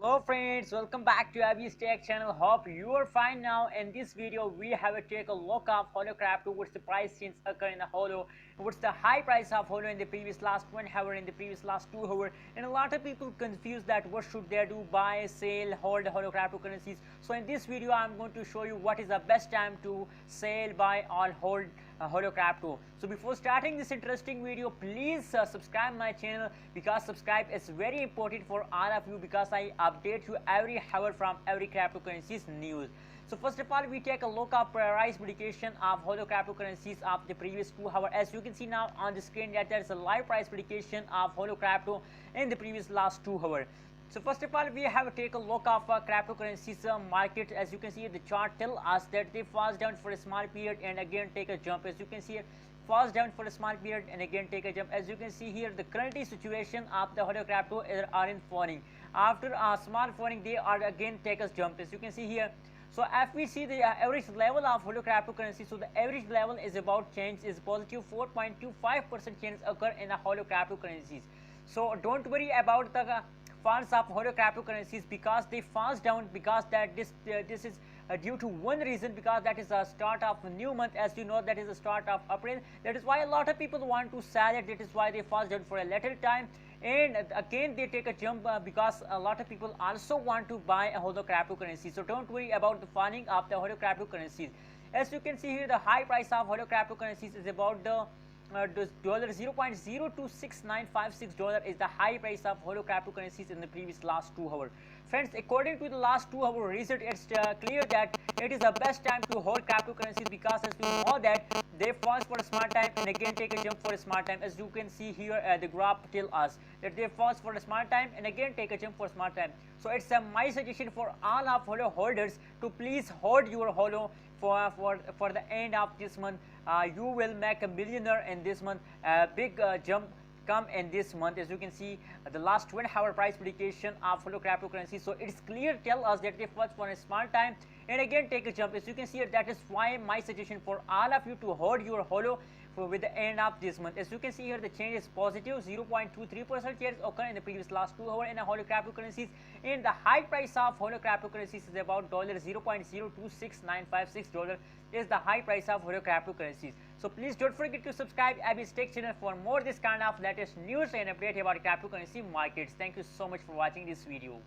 Hello friends, welcome back to Abby's Tech channel. Hope you are fine now. In this video, we have to take a look of Holo crypto. What's the price change occur in the Holo? What's the high price of Holo in the previous last 1 hour, in the previous last 2 hours? And a lot of people confused that what should they do, buy, sell, hold Holo cryptocurrencies. So in this video, I'm going to show you what is the best time to sell, buy, or hold Holo crypto. So before starting this interesting video, please subscribe my channel, because subscribe is very important for all of you, because I update you every hour from every cryptocurrencies news. So first of all, we take a look at price prediction of Holo cryptocurrencies of the previous 2 hours. As you can see now on the screen that there is a live price prediction of Holo crypto in the previous last 2 hours. So first of all, we have to take a look of cryptocurrencies market. As you can see, the chart tell us that they falls down for a small period and again take a jump. As you can see, falls down for a small period and again take a jump. As you can see here, the current situation of the Holo crypto are in falling. After a small falling, they are again take a jump. As you can see here. So if we see the average level of Holo cryptocurrency, so the average level is about change is positive 4.25% change occur in the Holo cryptocurrencies. So don't worry about the falls of Holo cryptocurrencies, because they falls down, because that this is due to one reason, because that is the start of a new month. As you know, that is the start of April. That is why a lot of people want to sell it. That is why they falls down for a little time, and again they take a jump because a lot of people also want to buy a Holo cryptocurrency. So don't worry about the falling of the Holo cryptocurrencies. As you can see here, the high price of Holo cryptocurrencies is about the $0.026956 is the high price of Holo cryptocurrencies in the previous last 2 hours. Friends, according to the last 2 hour result, it's clear that it is the best time to hold cryptocurrencies, because as we know that they falls for a small time and again take a jump for a small time. As you can see here, the graph tell us that they falls for a small time and again take a jump for a small time. So it's my suggestion for all of Holo holders to please hold your Holo for the end of this month. You will make a millionaire in this month. Big jump come in this month. As you can see, the last 20 hour price prediction of Holo cryptocurrency, so it's clear tell us that they first for a small time and again take a jump. As you can see, that is why my suggestion for all of you to hold your Holo with the end of this month. As you can see here, the change is positive 0.23% change occur in the previous last 2 hours in the Holo cryptocurrencies, and the high price of Holo cryptocurrencies is about $0.026956 is the high price of Holo cryptocurrencies. So please don't forget to subscribe Abby's Tech channel for more this kind of latest news and update about cryptocurrency markets. Thank you so much for watching this video.